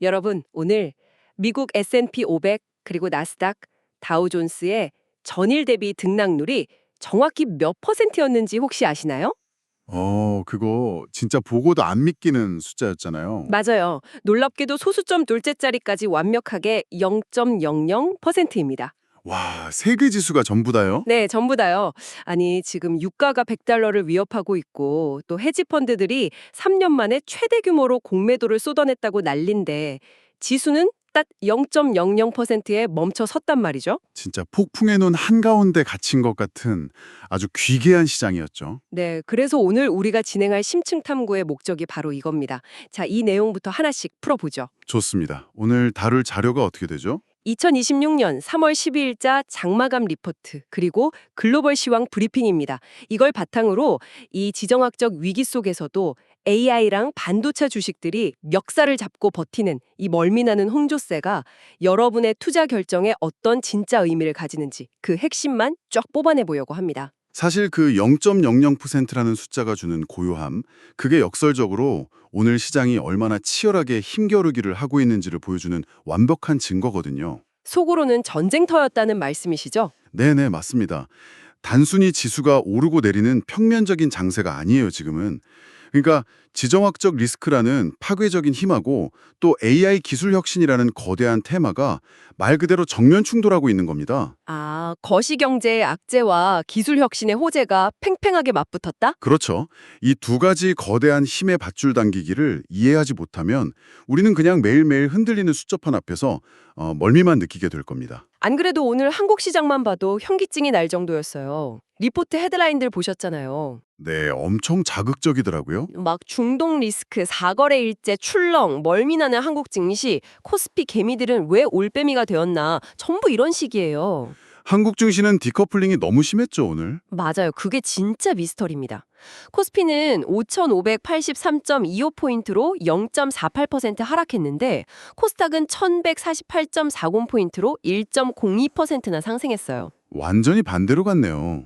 여러분, 오늘 미국 S&P 500 그리고 나스닥, 다우존스의 전일 대비 등락률이 정확히 몇 퍼센트였는지 혹시 아시나요? 그거 진짜 보고도 안 믿기는 숫자였잖아요. 맞아요. 놀랍게도 소수점 둘째 자리까지 완벽하게 0.00%입니다. 와, 세 개 지수가 전부 다요? 네, 전부 다요. 아니, 지금 유가가 100달러를 위협하고 있고 또 헤지펀드들이 3년 만에 최대 규모로 공매도를 쏟아냈다고 난린데 지수는 딱 0.00%에 멈춰 섰단 말이죠. 진짜 폭풍의 눈 한가운데 갇힌 것 같은 아주 귀괴한 시장이었죠. 네, 그래서 오늘 우리가 진행할 심층 탐구의 목적이 바로 이겁니다. 자, 이 내용부터 하나씩 풀어보죠. 좋습니다. 오늘 다룰 자료가 어떻게 되죠? 2026년 3월 12일자 장마감 리포트 그리고 글로벌 시황 브리핑입니다. 이걸 바탕으로 이 지정학적 위기 속에서도 AI랑 반도체 주식들이 멱살을 잡고 버티는 이 멀미나는 홍조세가 여러분의 투자 결정에 어떤 진짜 의미를 가지는지 그 핵심만 쫙 뽑아내 보려고 합니다. 사실 그 0.00%라는 숫자가 주는 고요함, 그게 역설적으로 오늘 시장이 얼마나 치열하게 힘겨루기를 하고 있는지를 보여주는 완벽한 증거거든요. 속으로는 전쟁터였다는 말씀이시죠? 네네, 맞습니다. 단순히 지수가 오르고 내리는 평면적인 장세가 아니에요, 지금은. 그러니까 지정학적 리스크라는 파괴적인 힘하고 또 AI 기술 혁신이라는 거대한 테마가 말 그대로 정면 충돌하고 있는 겁니다. 아, 거시경제의 악재와 기술 혁신의 호재가 팽팽하게 맞붙었다? 그렇죠. 이 두 가지 거대한 힘의 밧줄 당기기를 이해하지 못하면 우리는 그냥 매일매일 흔들리는 숫자판 앞에서 멀미만 느끼게 될 겁니다. 안 그래도 오늘 한국 시장만 봐도 현기증이 날 정도였어요. 리포트 헤드라인들 보셨잖아요. 네, 엄청 자극적이더라고요. 막 중동 리스크, 사거래 일제, 출렁, 멀미나는 한국 증시, 코스피 개미들은 왜 올빼미가 되었나 전부 이런 식이에요. 한국 증시는 디커플링이 너무 심했죠, 오늘. 맞아요. 그게 진짜 미스터리입니다. 코스피는 5,583.25포인트로 0.48% 하락했는데 코스닥은 1,148.40포인트로 1.02%나 상승했어요. 완전히 반대로 갔네요.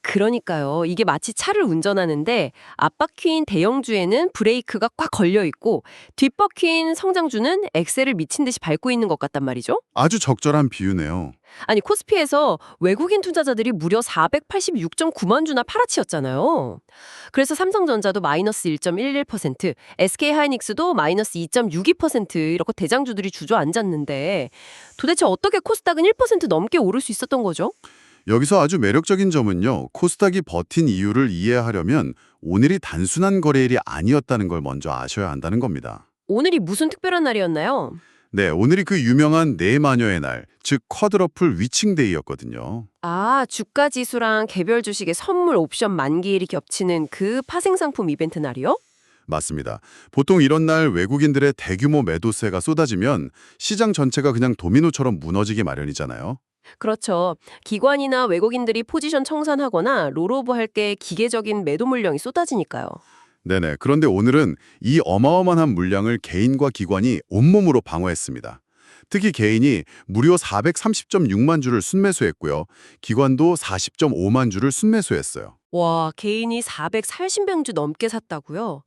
그러니까요. 이게 마치 차를 운전하는데 앞바퀴인 대형주에는 브레이크가 꽉 걸려 있고 뒷바퀴인 성장주는 엑셀을 미친 듯이 밟고 있는 것 같단 말이죠. 아주 적절한 비유네요. 아니 코스피에서 외국인 투자자들이 무려 486.9만 주나 팔아치웠잖아요. 그래서 삼성전자도 마이너스 1.11%, SK하이닉스도 마이너스 2.62% 이렇게 대장주들이 주저앉았는데 도대체 어떻게 코스닥은 1% 넘게 오를 수 있었던 거죠? 여기서 아주 매력적인 점은요. 코스닥이 버틴 이유를 이해하려면 오늘이 단순한 거래일이 아니었다는 걸 먼저 아셔야 한다는 겁니다. 오늘이 무슨 특별한 날이었나요? 네, 오늘이 그 유명한 네 마녀의 날, 즉 쿼드러플 위칭데이였거든요. 아, 주가 지수랑 개별 주식의 선물 옵션 만기일이 겹치는 그 파생상품 이벤트 날이요? 맞습니다. 보통 이런 날 외국인들의 대규모 매도세가 쏟아지면 시장 전체가 그냥 도미노처럼 무너지기 마련이잖아요. 그렇죠. 기관이나 외국인들이 포지션 청산하거나 롤오버 할 때 기계적인 매도 물량이 쏟아지니까요. 네네. 그런데 오늘은 이 어마어마한 물량을 개인과 기관이 온몸으로 방어했습니다. 특히 개인이 무려 430.6만 주를 순매수했고요. 기관도 40.5만 주를 순매수했어요. 와, 개인이 440명주 넘게 샀다고요?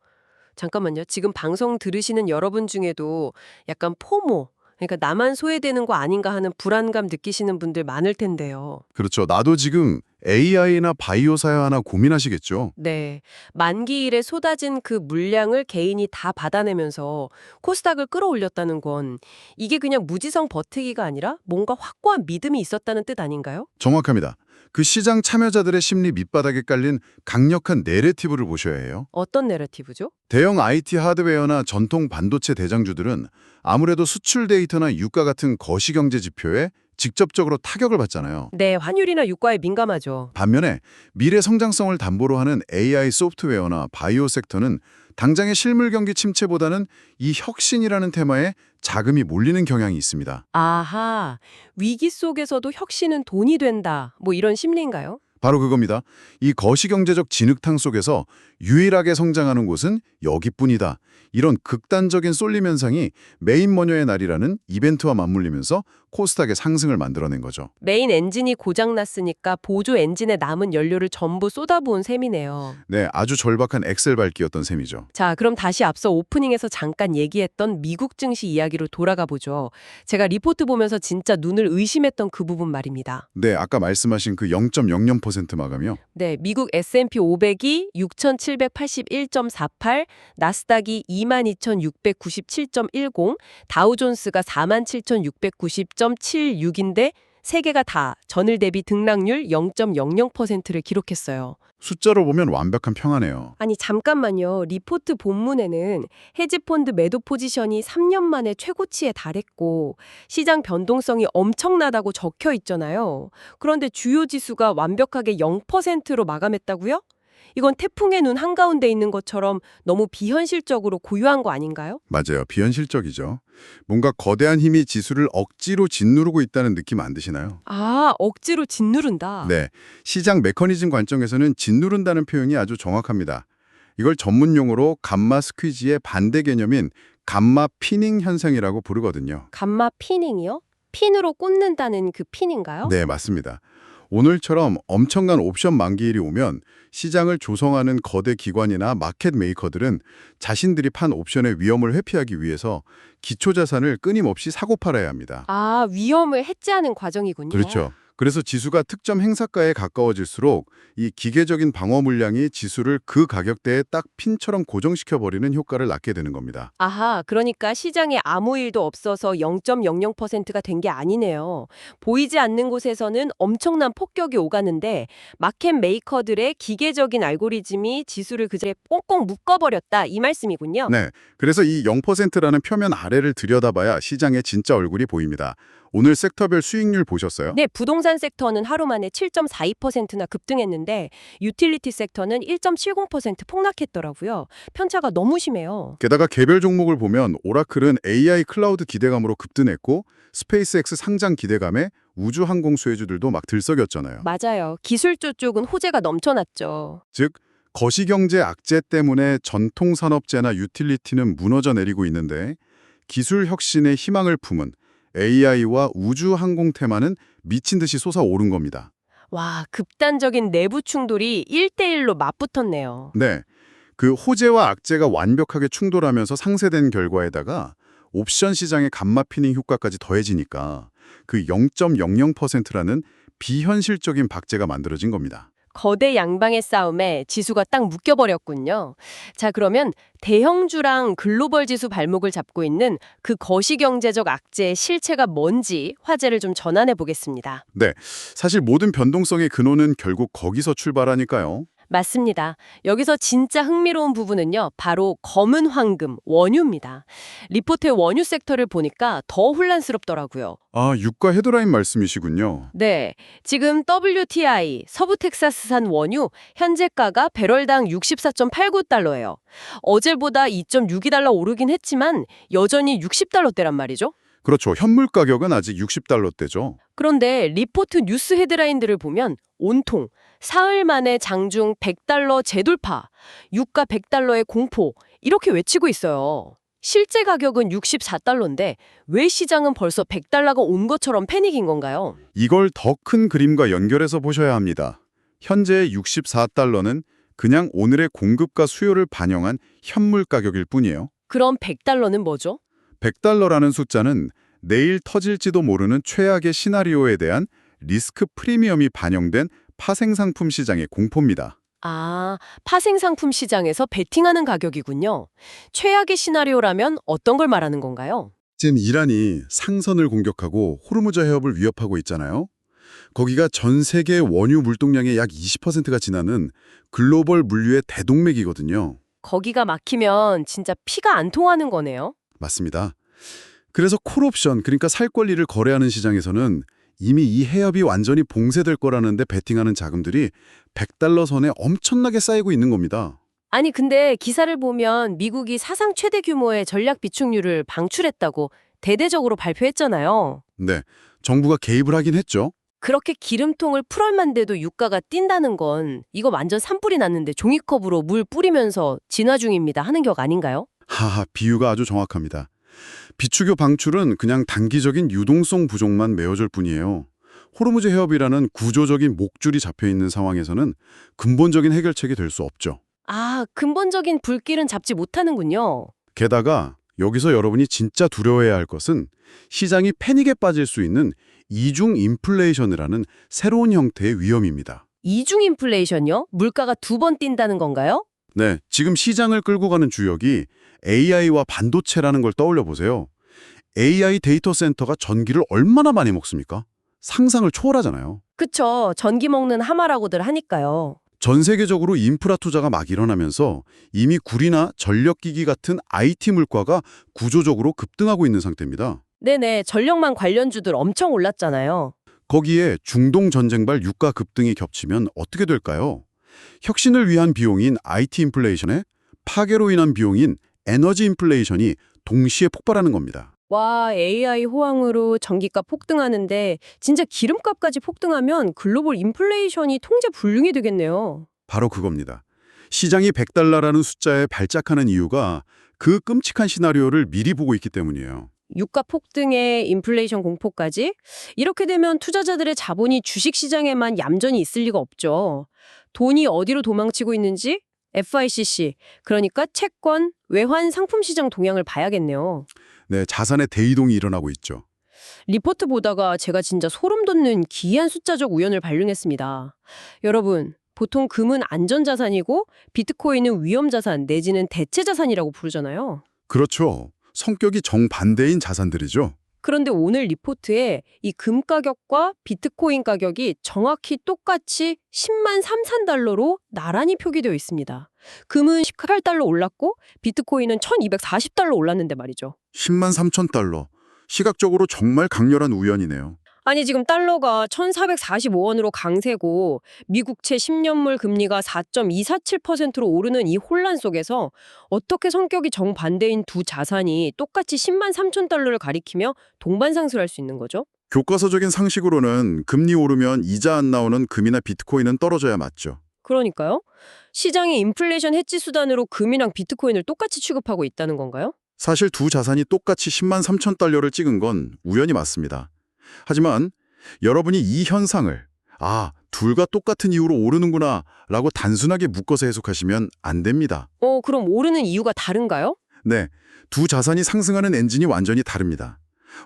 잠깐만요. 지금 방송 들으시는 여러분 중에도 약간 포모, 그러니까 나만 소외되는 거 아닌가 하는 불안감 느끼시는 분들 많을 텐데요. 그렇죠. 나도 지금 AI나 바이오 사야 하나 고민하시겠죠? 네. 만기일에 쏟아진 그 물량을 개인이 다 받아내면서 코스닥을 끌어올렸다는 건 이게 그냥 무지성 버티기가 아니라 뭔가 확고한 믿음이 있었다는 뜻 아닌가요? 정확합니다. 그 시장 참여자들의 심리 밑바닥에 깔린 강력한 내레티브를 보셔야 해요. 어떤 내러티브죠? 대형 IT 하드웨어나 전통 반도체 대장주들은 아무래도 수출 데이터나 유가 같은 거시경제 지표에 직접적으로 타격을 받잖아요. 네, 환율이나 유가에 민감하죠. 반면에 미래 성장성을 담보로 하는 AI 소프트웨어나 바이오 섹터는 당장의 실물 경기 침체보다는 이 혁신이라는 테마에 자금이 몰리는 경향이 있습니다. 아하, 위기 속에서도 혁신은 돈이 된다. 뭐 이런 심리인가요? 바로 그겁니다. 이 거시경제적 진흙탕 속에서 유일하게 성장하는 곳은 여기뿐이다. 이런 극단적인 쏠림 현상이 메인 머녀의 날이라는 이벤트와 맞물리면서 코스닥의 상승을 만들어낸 거죠. 메인 엔진이 고장났으니까 보조 엔진에 남은 연료를 전부 쏟아부은 셈이네요. 네, 아주 절박한 엑셀 밟기였던 셈이죠. 자, 그럼 다시 앞서 오프닝에서 잠깐 얘기했던 미국 증시 이야기로 돌아가 보죠. 제가 리포트 보면서 진짜 눈을 의심했던 그 부분 말입니다. 네, 아까 말씀하신 그 0.00% 마감이요. 네, 미국 S&P 500이 6,781.48, 나스닥이 22,697.10, 다우존스가 47,690.76인데 세 개가 다 전일 대비 등락률 0.00%를 기록했어요. 숫자로 보면 완벽한 평화네요. 아니 잠깐만요. 리포트 본문에는 헤지펀드 매도 포지션이 3년 만에 최고치에 달했고 시장 변동성이 엄청나다고 적혀 있잖아요. 그런데 주요 지수가 완벽하게 0%로 마감했다고요? 이건 태풍의 눈 한가운데 있는 것처럼 너무 비현실적으로 고요한 거 아닌가요? 맞아요. 비현실적이죠. 뭔가 거대한 힘이 지수를 억지로 짓누르고 있다는 느낌 안 드시나요? 아, 억지로 짓누른다. 네. 시장 메커니즘 관점에서는 짓누른다는 표현이 아주 정확합니다. 이걸 전문 용어로 감마 스퀴즈의 반대 개념인 감마 피닝 현상이라고 부르거든요. 감마 피닝이요? 핀으로 꽂는다는 그 핀인가요? 네, 맞습니다. 오늘처럼 엄청난 옵션 만기일이 오면 시장을 조성하는 거대 기관이나 마켓 메이커들은 자신들이 판 옵션의 위험을 회피하기 위해서 기초자산을 끊임없이 사고 팔아야 합니다. 아, 위험을 해지하는 과정이군요. 그렇죠. 그래서 지수가 특정 행사가에 가까워질수록 이 기계적인 방어 물량이 지수를 그 가격대에 딱 핀처럼 고정시켜버리는 효과를 낳게 되는 겁니다. 아하, 그러니까 시장에 아무 일도 없어서 0.00%가 된 게 아니네요. 보이지 않는 곳에서는 엄청난 폭격이 오가는데 마켓 메이커들의 기계적인 알고리즘이 지수를 그 자리에 꽁꽁 묶어버렸다 이 말씀이군요. 네, 그래서 이 0%라는 표면 아래를 들여다봐야 시장의 진짜 얼굴이 보입니다. 오늘 섹터별 수익률 보셨어요? 네, 부동산 섹터는 하루 만에 7.42%나 급등했는데 유틸리티 섹터는 1.70% 폭락했더라고요. 편차가 너무 심해요. 게다가 개별 종목을 보면 오라클은 AI 클라우드 기대감으로 급등했고 스페이스X 상장 기대감에 우주항공 수혜주들도 막 들썩였잖아요. 맞아요. 기술주 쪽은 호재가 넘쳐났죠. 즉 거시경제 악재 때문에 전통산업재나 유틸리티는 무너져 내리고 있는데 기술 혁신의 희망을 품은 AI와 우주항공 테마는 미친 듯이 솟아오른 겁니다. 와, 급단적인 내부 충돌이 1대1로 맞붙었네요. 네, 그 호재와 악재가 완벽하게 충돌하면서 상쇄된 결과에다가 옵션 시장의 감마 피닝 효과까지 더해지니까 그 0.00%라는 비현실적인 박제가 만들어진 겁니다. 거대 양방의 싸움에 지수가 딱 묶여버렸군요. 자, 그러면 대형주랑 글로벌 지수 발목을 잡고 있는 그 거시경제적 악재의 실체가 뭔지 화제를 좀 전환해 보겠습니다. 네, 사실 모든 변동성의 근원은 결국 거기서 출발하니까요. 맞습니다. 여기서 진짜 흥미로운 부분은요. 바로 검은 황금, 원유입니다. 리포트의 원유 섹터를 보니까 더 혼란스럽더라고요. 아, 유가 헤드라인 말씀이시군요. 네, 지금 WTI, 서부 텍사스산 원유, 현재가가 배럴당 64.89달러예요. 어제보다 2.62달러 오르긴 했지만 여전히 60달러대란 말이죠. 그렇죠. 현물 가격은 아직 60달러대죠. 그런데 리포트 뉴스 헤드라인들을 보면 온통 사흘 만에 장중 100달러 재돌파, 유가 100달러의 공포 이렇게 외치고 있어요. 실제 가격은 64달러인데 왜 시장은 벌써 100달러가 온 것처럼 패닉인 건가요? 이걸 더 큰 그림과 연결해서 보셔야 합니다. 현재 64달러는 그냥 오늘의 공급과 수요를 반영한 현물 가격일 뿐이에요. 그럼 100달러는 뭐죠? 100달러라는 숫자는 내일 터질지도 모르는 최악의 시나리오에 대한 리스크 프리미엄이 반영된 파생상품 시장의 공포입니다. 아, 파생상품 시장에서 베팅하는 가격이군요. 최악의 시나리오라면 어떤 걸 말하는 건가요? 지금 이란이 상선을 공격하고 호르무즈 해협을 위협하고 있잖아요. 거기가 전 세계 원유 물동량의 약 20%가 지나는 글로벌 물류의 대동맥이거든요. 거기가 막히면 진짜 피가 안 통하는 거네요. 맞습니다. 그래서 콜옵션, 그러니까 살 권리를 거래하는 시장에서는 이미 이 해협이 완전히 봉쇄될 거라는데 베팅하는 자금들이 100달러 선에 엄청나게 쌓이고 있는 겁니다. 아니 근데 기사를 보면 미국이 사상 최대 규모의 전략 비축률을 방출했다고 대대적으로 발표했잖아요. 네, 정부가 개입을 하긴 했죠. 그렇게 기름통을 풀얼만 돼도 유가가 뛴다는 건 이거 완전 산불이 났는데 종이컵으로 물 뿌리면서 진화 중입니다 하는 격 아닌가요? 하하, 비유가 아주 정확합니다. 비추교 방출은 그냥 단기적인 유동성 부족만 메워줄 뿐이에요. 호르무즈 해협이라는 구조적인 목줄이 잡혀있는 상황에서는 근본적인 해결책이 될 수 없죠. 아, 근본적인 불길은 잡지 못하는군요. 게다가 여기서 여러분이 진짜 두려워해야 할 것은 시장이 패닉에 빠질 수 있는 이중 인플레이션이라는 새로운 형태의 위험입니다. 이중 인플레이션요? 물가가 두 번 뛴다는 건가요? 네, 지금 시장을 끌고 가는 주역이 AI와 반도체라는 걸 떠올려 보세요. AI 데이터 센터가 전기를 얼마나 많이 먹습니까? 상상을 초월하잖아요. 그쵸. 전기 먹는 하마라고들 하니까요. 전 세계적으로 인프라 투자가 막 일어나면서 이미 구리나 전력기기 같은 IT 물가가 구조적으로 급등하고 있는 상태입니다. 네네. 전력망 관련주들 엄청 올랐잖아요. 거기에 중동 전쟁발 유가 급등이 겹치면 어떻게 될까요? 혁신을 위한 비용인 IT 인플레이션에 파괴로 인한 비용인 에너지 인플레이션이 동시에 폭발하는 겁니다. 와, AI 호황으로 전기값 폭등하는데 진짜 기름값까지 폭등하면 글로벌 인플레이션이 통제 불능이 되겠네요. 바로 그겁니다. 시장이 100달러라는 숫자에 발작하는 이유가 그 끔찍한 시나리오를 미리 보고 있기 때문이에요. 유가 폭등에 인플레이션 공포까지? 이렇게 되면 투자자들의 자본이 주식시장에만 얌전히 있을 리가 없죠. 돈이 어디로 도망치고 있는지 FICC, 그러니까 채권, 외환 상품 시장 동향을 봐야겠네요. 네, 자산의 대이동이 일어나고 있죠. 리포트 보다가 제가 진짜 소름 돋는 기이한 숫자적 우연을 발견했습니다. 여러분, 보통 금은 안전자산이고 비트코인은 위험자산 내지는 대체자산이라고 부르잖아요. 그렇죠. 성격이 정반대인 자산들이죠. 그런데 오늘 리포트에 이 금 가격과 비트코인 가격이 정확히 똑같이 10만 3,000달러로 나란히 표기되어 있습니다. 금은 18달러 올랐고 비트코인은 1,240달러 올랐는데 말이죠. 10만 3천 달러. 시각적으로 정말 강렬한 우연이네요. 아니 지금 달러가 1,445원으로 강세고 미국채 10년물 금리가 4.247%로 오르는 이 혼란 속에서 어떻게 성격이 정반대인 두 자산이 똑같이 10만 3천 달러를 가리키며 동반상술할 수 있는 거죠? 교과서적인 상식으로는 금리 오르면 이자 안 나오는 금이나 비트코인은 떨어져야 맞죠. 그러니까요. 시장이 인플레이션 해지 수단으로 금이랑 비트코인을 똑같이 취급하고 있다는 건가요? 사실 두 자산이 똑같이 10만 3천 달러를 찍은 건 우연이 맞습니다. 하지만 여러분이 이 현상을 둘 다 똑같은 이유로 오르는구나 라고 단순하게 묶어서 해석하시면 안 됩니다. 그럼 오르는 이유가 다른가요? 네, 두 자산이 상승하는 엔진이 완전히 다릅니다.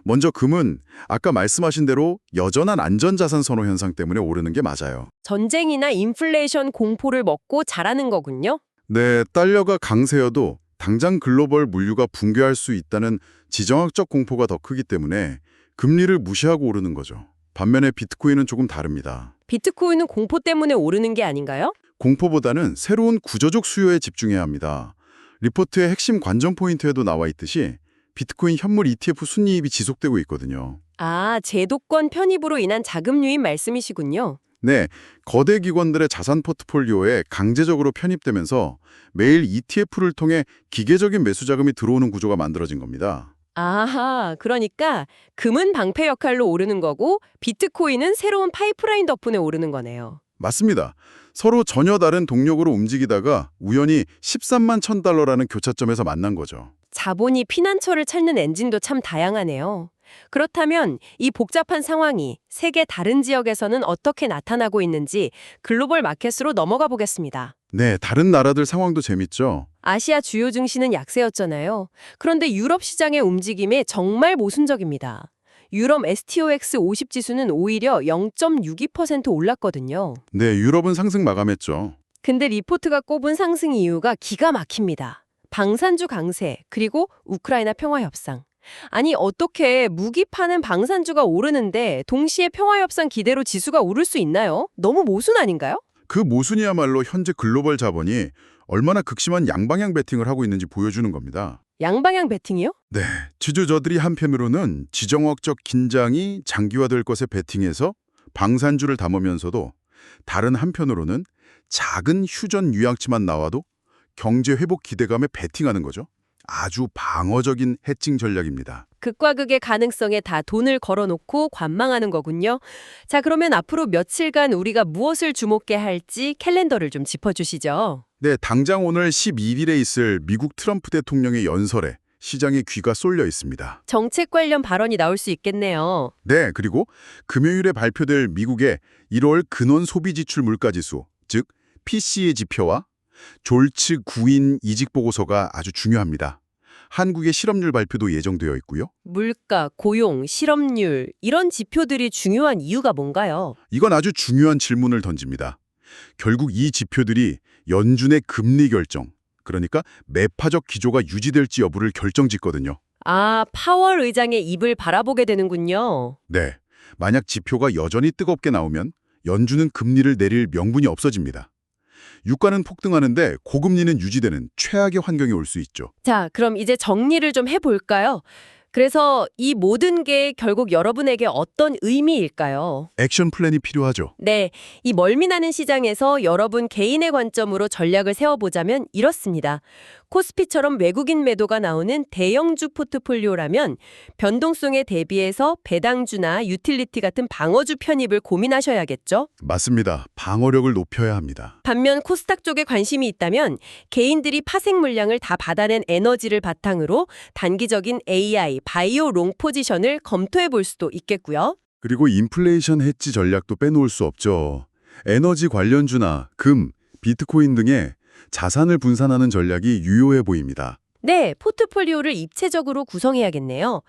먼저 금은 아까 말씀하신 대로 여전한 안전자산 선호 현상 때문에 오르는 게 맞아요. 전쟁이나 인플레이션 공포를 먹고 자라는 거군요. 네, 달러가 강세여도 당장 글로벌 물류가 붕괴할 수 있다는 지정학적 공포가 더 크기 때문에 금리를 무시하고 오르는 거죠. 반면에 비트코인은 조금 다릅니다. 비트코인은 공포 때문에 오르는 게 아닌가요? 공포보다는 새로운 구조적 수요에 집중해야 합니다. 리포트의 핵심 관전 포인트에도 나와 있듯이 비트코인 현물 ETF 순이입이 지속되고 있거든요. 아, 제도권 편입으로 인한 자금 유입 말씀이시군요. 네, 거대 기관들의 자산 포트폴리오에 강제적으로 편입되면서 매일 ETF를 통해 기계적인 매수 자금이 들어오는 구조가 만들어진 겁니다. 아하, 그러니까 금은 방패 역할로 오르는 거고 비트코인은 새로운 파이프라인 덕분에 오르는 거네요. 맞습니다. 서로 전혀 다른 동력으로 움직이다가 우연히 13만 1,000달러라는 교차점에서 만난 거죠. 자본이 피난처를 찾는 엔진도 참 다양하네요. 그렇다면 이 복잡한 상황이 세계 다른 지역에서는 어떻게 나타나고 있는지 글로벌 마켓으로 넘어가 보겠습니다. 네, 다른 나라들 상황도 재밌죠. 아시아 주요 증시는 약세였잖아요. 그런데 유럽 시장의 움직임이 정말 모순적입니다. 유럽 STOX 50 지수는 오히려 0.62% 올랐거든요. 네, 유럽은 상승 마감했죠. 근데 리포트가 꼽은 상승 이유가 기가 막힙니다. 방산주 강세, 그리고 우크라이나 평화협상. 아니 어떻게 무기 파는 방산주가 오르는데 동시에 평화협상 기대로 지수가 오를 수 있나요? 너무 모순 아닌가요? 그 모순이야말로 현재 글로벌 자본이 얼마나 극심한 양방향 베팅을 하고 있는지 보여주는 겁니다. 양방향 베팅이요? 네, 지주저들이 한편으로는 지정학적 긴장이 장기화될 것에 베팅해서 방산주를 담으면서도 다른 한편으로는 작은 휴전 뉘앙치만 나와도 경제 회복 기대감에 베팅하는 거죠. 아주 방어적인 해칭 전략입니다. 극과 극의 가능성에 다 돈을 걸어놓고 관망하는 거군요. 자, 그러면 앞으로 며칠간 우리가 무엇을 주목해야 할지 캘린더를 좀 짚어주시죠. 네, 당장 오늘 11일에 있을 미국 트럼프 대통령의 연설에 시장의 귀가 쏠려 있습니다. 정책 관련 발언이 나올 수 있겠네요. 네, 그리고 금요일에 발표될 미국의 1월 근원 소비 지출 물가지수, 즉 PCE 지표와 졸츠 구인 이직 보고서가 아주 중요합니다. 한국의 실업률 발표도 예정되어 있고요. 물가, 고용, 실업률 이런 지표들이 중요한 이유가 뭔가요? 이건 아주 중요한 질문을 던집니다. 결국 이 지표들이 연준의 금리 결정, 그러니까 매파적 기조가 유지될지 여부를 결정짓거든요. 아, 파월 의장의 입을 바라보게 되는군요. 네, 만약 지표가 여전히 뜨겁게 나오면 연준은 금리를 내릴 명분이 없어집니다. 유가는 폭등하는데 고금리는 유지되는 최악의 환경이 올 수 있죠. 자, 그럼 이제 정리를 좀 해볼까요? 그래서 이 모든 게 결국 여러분에게 어떤 의미일까요? 액션 플랜이 필요하죠. 네, 이 멀미나는 시장에서 여러분 개인의 관점으로 전략을 세워보자면 이렇습니다. 코스피처럼 외국인 매도가 나오는 대형주 포트폴리오라면 변동성에 대비해서 배당주나 유틸리티 같은 방어주 편입을 고민하셔야겠죠? 맞습니다. 방어력을 높여야 합니다. 반면 코스닥 쪽에 관심이 있다면 개인들이 파생 물량을 다 받아낸 에너지를 바탕으로 단기적인 AI, 바이오 롱 포지션을 검토해 볼 수도 있겠고요. 그리고 인플레이션 해지 전략도 빼놓을 수 없죠. 에너지 관련주나 금, 비트코인 등의 자산을 분산하는 전략이 유효해 보입니다. 네, 포트폴리오를 입체적으로 구성해야겠네요.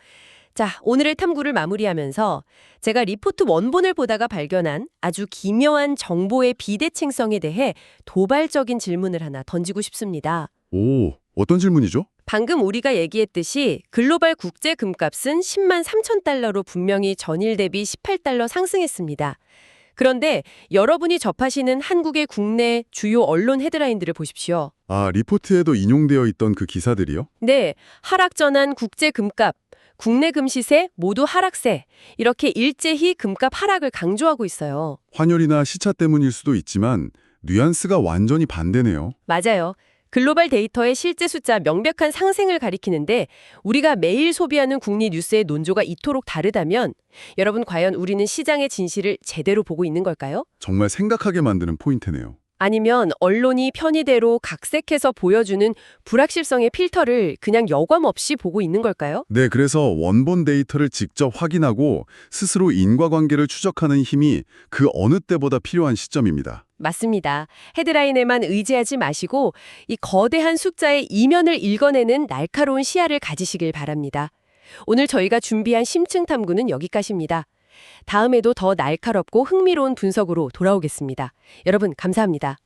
자, 오늘의 탐구를 마무리하면서 제가 리포트 원본을 보다가 발견한 아주 기묘한 정보의 비대칭성에 대해 도발적인 질문을 하나 던지고 싶습니다. 오, 어떤 질문이죠? 방금 우리가 얘기했듯이 글로벌 국제 금값은 10만 3천 달러로 분명히 전일 대비 18달러 상승했습니다. 그런데 여러분이 접하시는 한국의 국내 주요 언론 헤드라인들을 보십시오. 아, 리포트에도 인용되어 있던 그 기사들이요? 네, 하락 전환 국제 금값, 국내 금시세 모두 하락세. 이렇게 일제히 금값 하락을 강조하고 있어요. 환율이나 시차 때문일 수도 있지만 뉘앙스가 완전히 반대네요. 맞아요. 글로벌 데이터의 실제 숫자 명백한 상승을 가리키는데 우리가 매일 소비하는 국내 뉴스의 논조가 이토록 다르다면 여러분 과연 우리는 시장의 진실을 제대로 보고 있는 걸까요? 정말 생각하게 만드는 포인트네요. 아니면 언론이 편의대로 각색해서 보여주는 불확실성의 필터를 그냥 여과 없이 보고 있는 걸까요? 네, 그래서 원본 데이터를 직접 확인하고 스스로 인과관계를 추적하는 힘이 그 어느 때보다 필요한 시점입니다. 맞습니다. 헤드라인에만 의지하지 마시고 이 거대한 숫자의 이면을 읽어내는 날카로운 시야를 가지시길 바랍니다. 오늘 저희가 준비한 심층 탐구는 여기까지입니다. 다음에도 더 날카롭고 흥미로운 분석으로 돌아오겠습니다. 여러분 감사합니다.